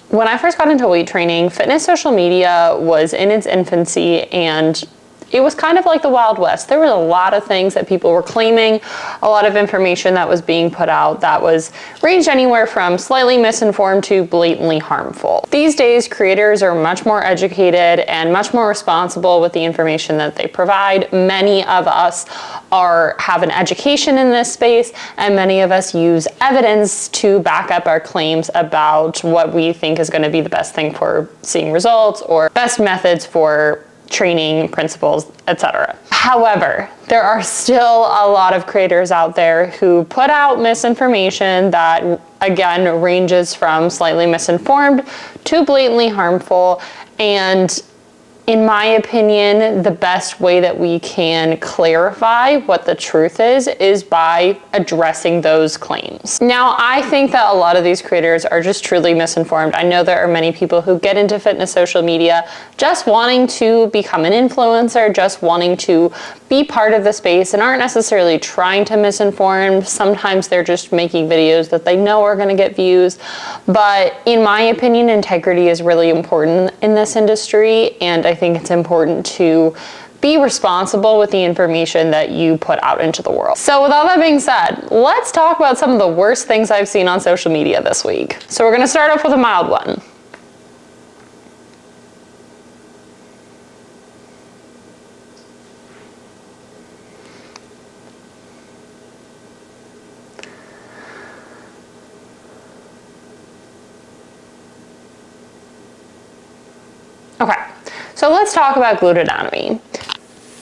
when I first got into weight training, fitness social media was in its infancy, and it was kind of like the Wild West. There were a lot of things that people were claiming, a lot of information that was being put out that was ranged anywhere from slightly misinformed to blatantly harmful. These days, creators are much more educated and much more responsible with the information that they provide. Many of us have an education in this space, and many of us use evidence to back up our claims about what we think is going to be the best thing for seeing results or best methods for training principles, etc. However, there are still a lot of creators out there who put out misinformation that, again, ranges from slightly misinformed to blatantly harmful. And in my opinion, the best way that we can clarify what the truth is by addressing those claims. Now, I think that a lot of these creators are just truly misinformed. I know there are many people who get into fitness social media just wanting to become an influencer, just wanting to be part of the space, and aren't necessarily trying to misinform. Sometimes they're just making videos that they know are going to get views. But in my opinion, integrity is really important in this industry, and I think it's important to be responsible with the information that you put out into the world. So with all that being said, let's talk about some of the worst things I've seen on social media this week. So we're going to start off with a mild one. Okay, so let's talk about glute anatomy.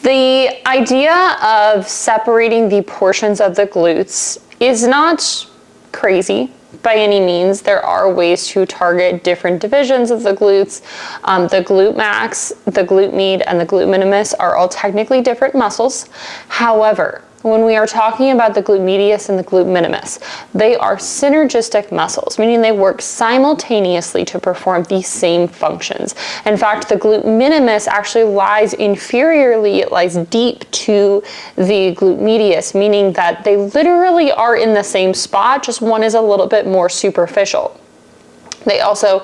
The idea of separating the portions of the glutes is not crazy by any means. There are ways to target different divisions of the glutes. The glute max, the glute med, and the glute minimus are all technically different muscles. However, when we are talking about the glute medius and the glute minimus, they are synergistic muscles, meaning they work simultaneously to perform the same functions. In fact, the glute minimus actually lies inferiorly, it lies deep to the glute medius, meaning that they literally are in the same spot, just one is a little bit more superficial. They also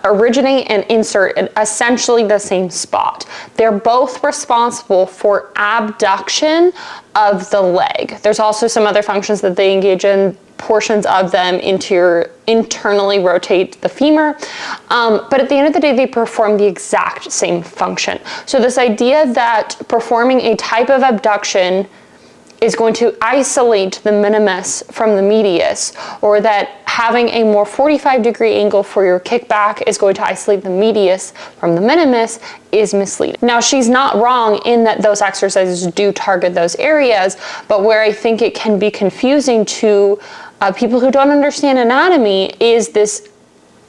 originate and insert in essentially the same spot. They're both responsible for abduction of the leg. There's also some other functions that they engage in. Portions of them internally rotate the femur, but at the end of the day, they perform the exact same function. So this idea that performing a type of abduction is going to isolate the minimus from the medius, or that having a more 45-degree angle for your kickback is going to isolate the medius from the minimus, is misleading. Now, she's not wrong in that those exercises do target those areas, but where I think it can be confusing to people who don't understand anatomy is this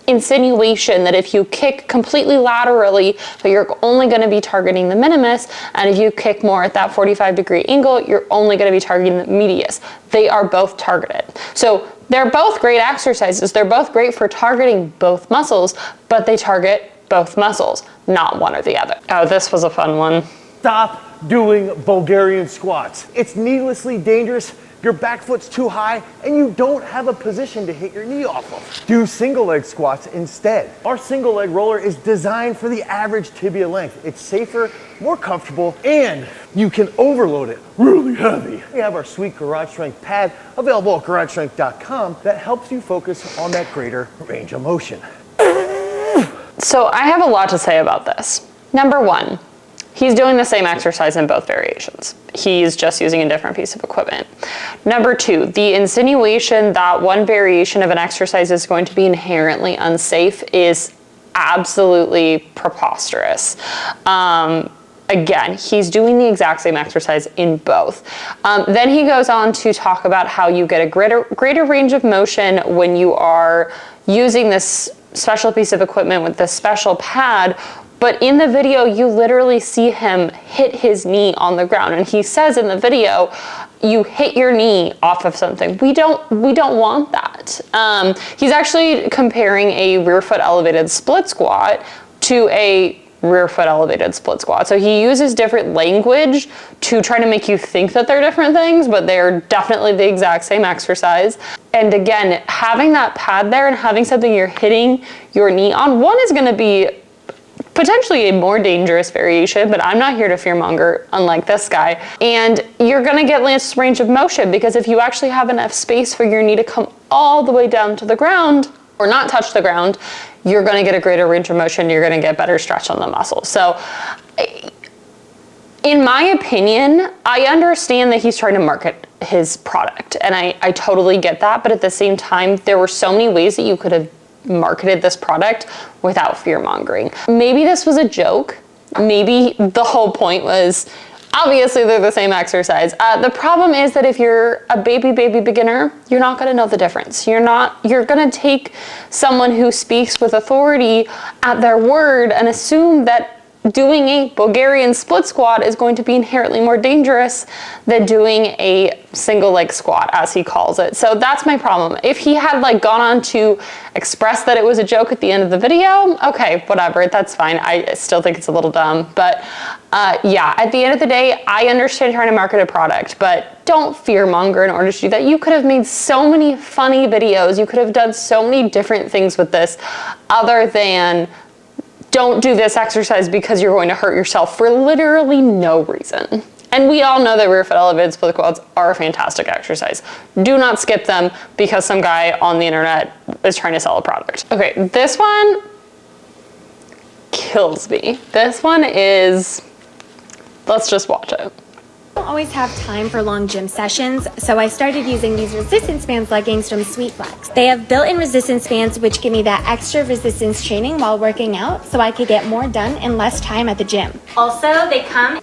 insinuation that if you kick completely laterally, but you're only going to be targeting the minimus, and if you kick more at that 45-degree angle, you're only going to be targeting the medius. They are both targeted. So they're both great exercises. They're both great for targeting both muscles, but they target both muscles, not one or the other. Oh, this was a fun one. Stop doing Bulgarian squats. It's needlessly dangerous. Your back foot's too high and you don't have a position to hit your knee off of. Do single leg squats instead. Our single leg roller is designed for the average tibia length. It's safer, more comfortable, and you can overload it really heavy. We have our sweet garage strength pad available at garagestrength.com that helps you focus on that greater range of motion. So I have a lot to say about this. Number one, he's doing the same exercise in both variations. He's just using a different piece of equipment. Number two, the insinuation that one variation of an exercise is going to be inherently unsafe is absolutely preposterous. Again, he's doing the exact same exercise in both. Then he goes on to talk about how you get a greater range of motion when you are using this special piece of equipment with this special pad. But in the video, you literally see him hit his knee on the ground. And he says in the video, you hit your knee off of something. We don't want that. He's actually comparing a rear foot elevated split squat to a rear foot elevated split squat. So he uses different language to try to make you think that they're different things, but they're definitely the exact same exercise. And again, having that pad there and having something you're hitting your knee on, one is going to be potentially a more dangerous variation, but I'm not here to fearmonger, unlike this guy. And you're gonna get less range of motion, because if you actually have enough space for your knee to come all the way down to the ground, or not touch the ground, you're gonna get a greater range of motion, you're gonna get better stretch on the muscle. So, in my opinion, I understand that he's trying to market his product, and I totally get that, but at the same time, there were so many ways that you could have marketed this product without fear mongering. Maybe this was a joke. Maybe the whole point was, obviously they're the same exercise. The problem is that if you're a baby beginner, you're not gonna know the difference. You're gonna take someone who speaks with authority at their word and assume that doing a Bulgarian split squat is going to be inherently more dangerous than doing a single leg squat, as he calls it. So that's my problem. If he had like gone on to express that it was a joke at the end of the video, okay, whatever, that's fine. I still think it's a little dumb, but yeah, at the end of the day, I understand trying to market a product, but don't fear monger in order to do that. You could have made so many funny videos. You could have done so many different things with this other than don't do this exercise because you're going to hurt yourself for literally no reason. And we all know that rear foot elevated split squats are a fantastic exercise. Do not skip them because some guy on the internet is trying to sell a product. Okay, this one kills me. This one is, let's just watch it. I don't always have time for long gym sessions, so I started using these resistance bands leggings from SweetFlex. They have built-in resistance bands which give me that extra resistance training while working out, so I could get more done in less time at the gym. Also, they come.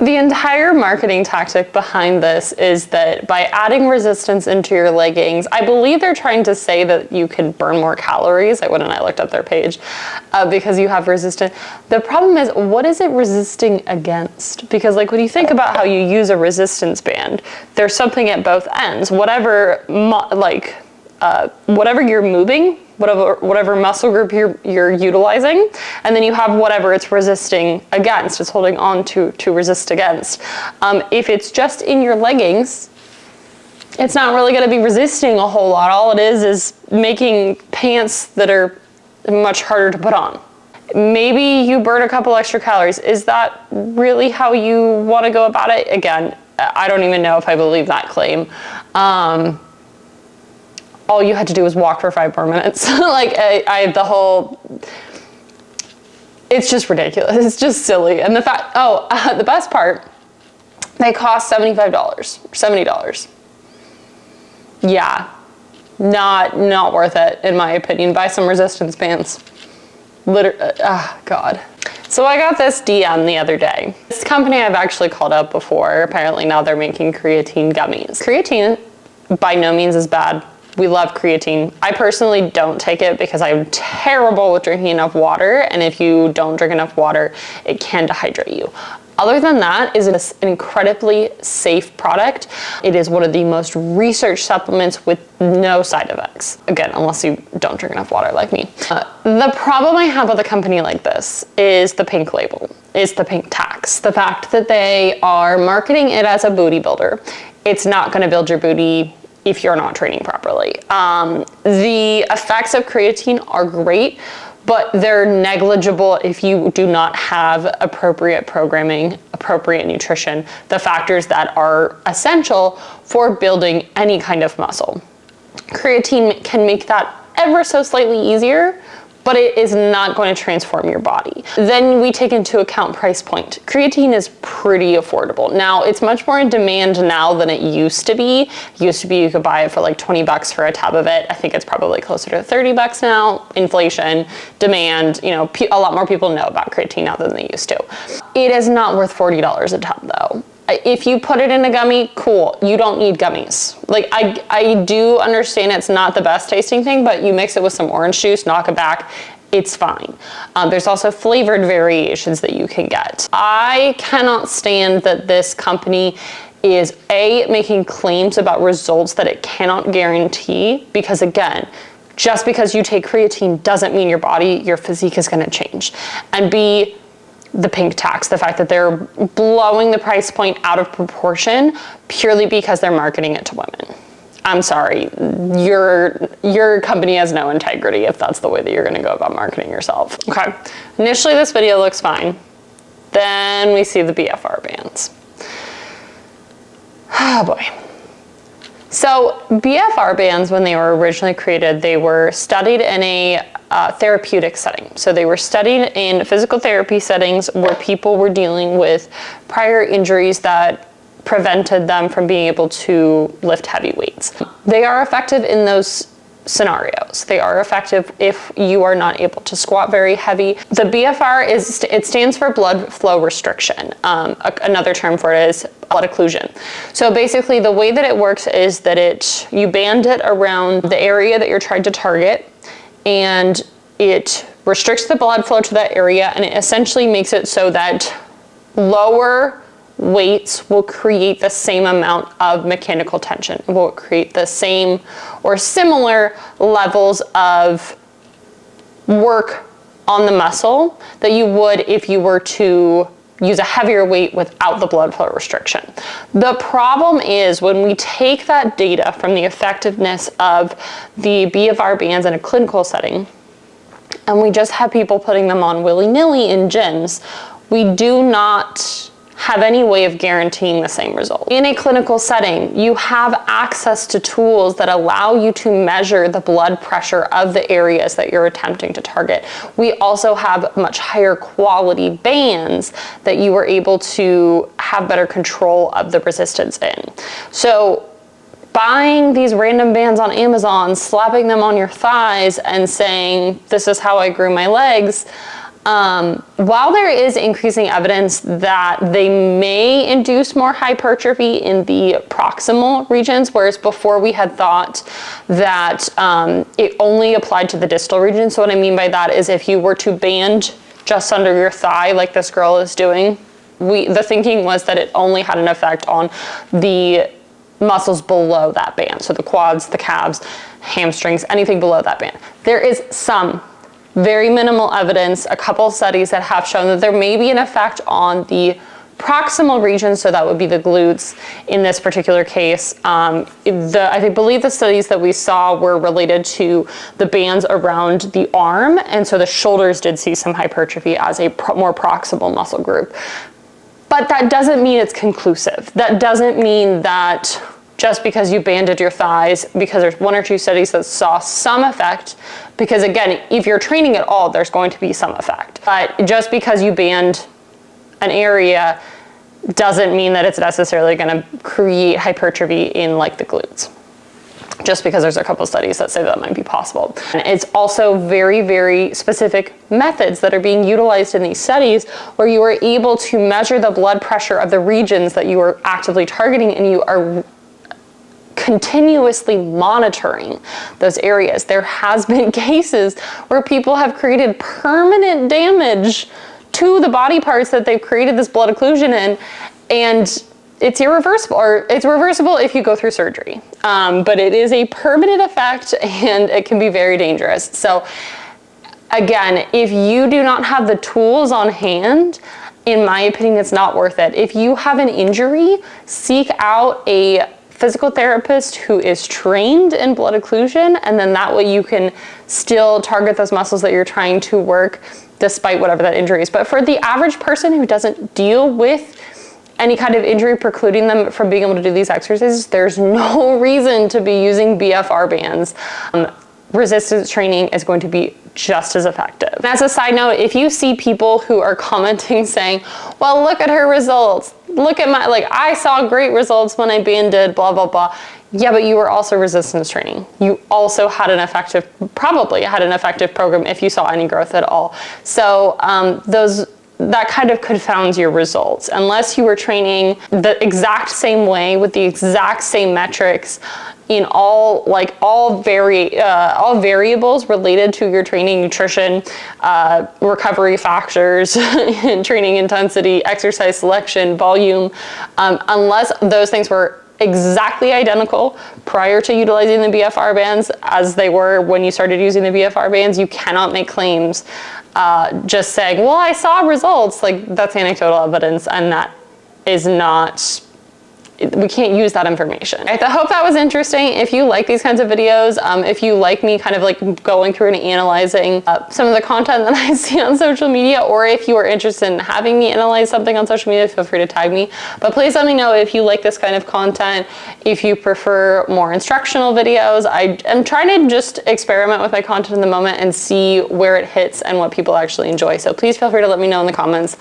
The entire marketing tactic behind this is that by adding resistance into your leggings, I believe they're trying to say that you can burn more calories. I went and I looked up their page because you have resistance. The problem is, what is it resisting against? Because like when you think about how you use a resistance band, there's something at both ends. Whatever you're moving, whatever muscle group you're utilizing, and then you have whatever it's resisting against, it's holding on to resist against. If it's just in your leggings, it's not really going to be resisting a whole lot. All it is making pants that are much harder to put on. Maybe you burn a couple extra calories. Is that really how you want to go about it? Again, I don't even know if I believe that claim. All you had to do was walk for 5 more minutes. Like it's just ridiculous. It's just silly. And the fact, the best part, they cost $75, $70. Yeah, not worth it in my opinion. Buy some resistance bands. God. So I got this DM the other day. This company I've actually called out before. Apparently now they're making creatine gummies. Creatine by no means is bad. We love creatine. I personally don't take it because I'm terrible with drinking enough water, and if you don't drink enough water, it can dehydrate you. Other than that, it's an incredibly safe product. It is one of the most researched supplements with no side effects. Again, unless you don't drink enough water like me. The problem I have with a company like this is the pink label, is the pink tax. The fact that they are marketing it as a booty builder. It's not gonna build your booty if you're not training properly. The effects of creatine are great, but they're negligible if you do not have appropriate programming, appropriate nutrition, the factors that are essential for building any kind of muscle. Creatine can make that ever so slightly easier, but it is not going to transform your body. Then we take into account price point. Creatine is pretty affordable. Now, it's much more in demand now than it used to be. It used to be you could buy it for like 20 bucks for a tub of it. I think it's probably closer to 30 bucks now. Inflation, demand, a lot more people know about creatine now than they used to. It is not worth $40 a tub though. If you put it in a gummy, cool. You don't need gummies. Like I do understand it's not the best tasting thing, but you mix it with some orange juice, knock it back, it's fine. There's also flavored variations that you can get. I cannot stand that this company is making claims about results that it cannot guarantee, because again, just because you take creatine doesn't mean your physique is gonna change. And B, the pink tax, the fact that they're blowing the price point out of proportion purely because they're marketing it to women. I'm sorry, your company has no integrity if that's the way that you're gonna go about marketing yourself. Okay, initially this video looks fine. Then we see the BFR bands. Oh boy. So BFR bands, when they were originally created, they were studied in a therapeutic setting. So they were studied in physical therapy settings where people were dealing with prior injuries that prevented them from being able to lift heavy weights. They are effective in those scenarios. They are effective if you are not able to squat very heavy. The BFR it stands for blood flow restriction. Another term for it is blood occlusion. So basically the way that it works is that you band it around the area that you're trying to target, and it restricts the blood flow to that area, and it essentially makes it so that lower weights will create the same amount of mechanical tension, will create the same or similar levels of work on the muscle that you would if you were to use a heavier weight without the blood flow restriction. The problem is when we take that data from the effectiveness of the BFR bands in a clinical setting, and we just have people putting them on willy-nilly in gyms, we do not have any way of guaranteeing the same result. In a clinical setting, you have access to tools that allow you to measure the blood pressure of the areas that you're attempting to target. We also have much higher quality bands that you are able to have better control of the resistance in. So buying these random bands on Amazon, slapping them on your thighs and saying, this is how I grew my legs, while there is increasing evidence that they may induce more hypertrophy in the proximal regions, whereas before we had thought that it only applied to the distal region. So what I mean by that is if you were to band just under your thigh like this girl is doing, the thinking was that it only had an effect on the muscles below that band. So the quads, the calves, hamstrings, anything below that band. There is some very minimal evidence, a couple studies that have shown that there may be an effect on the proximal region, so that would be the glutes in this particular case. I believe the studies that we saw were related to the bands around the arm, and so the shoulders did see some hypertrophy as a more proximal muscle group. But that doesn't mean it's conclusive. That doesn't mean that just because you banded your thighs, because there's one or two studies that saw some effect, because again, if you're training at all, there's going to be some effect. But just because you band an area doesn't mean that it's necessarily gonna create hypertrophy in like the glutes, just because there's a couple of studies that say that might be possible. And it's also very, very specific methods that are being utilized in these studies where you are able to measure the blood pressure of the regions that you are actively targeting, and you are continuously monitoring those areas. There has been cases where people have created permanent damage to the body parts that they've created this blood occlusion in, and it's irreversible, or it's reversible if you go through surgery. But it is a permanent effect, and it can be very dangerous. So again, if you do not have the tools on hand, in my opinion, it's not worth it. If you have an injury, seek out a physical therapist who is trained in blood occlusion, and then that way you can still target those muscles that you're trying to work despite whatever that injury is. But for the average person who doesn't deal with any kind of injury precluding them from being able to do these exercises, there's no reason to be using BFR bands. Resistance training is going to be just as effective. And as a side note, if you see people who are commenting saying, well, look at her results, look at I saw great results when I banded, blah, blah, blah. Yeah, but you were also resistance training. You also had probably had an effective program if you saw any growth at all. So that kind of confounds your results. Unless you were training the exact same way with the exact same metrics in all variables related to your training, nutrition, recovery factors, training intensity, exercise selection, volume, unless those things were exactly identical prior to utilizing the BFR bands as they were when you started using the BFR bands. You cannot make claims just saying, well, I saw results. Like, that's anecdotal evidence, and that is not, we can't use that information. I hope that was interesting. If you like these kinds of videos, if you like me kind of like going through and analyzing some of the content that I see on social media, or if you are interested in having me analyze something on social media, feel free to tag me. But please let me know if you like this kind of content, if you prefer more instructional videos. I am trying to just experiment with my content in the moment and see where it hits and what people actually enjoy. So please feel free to let me know in the comments.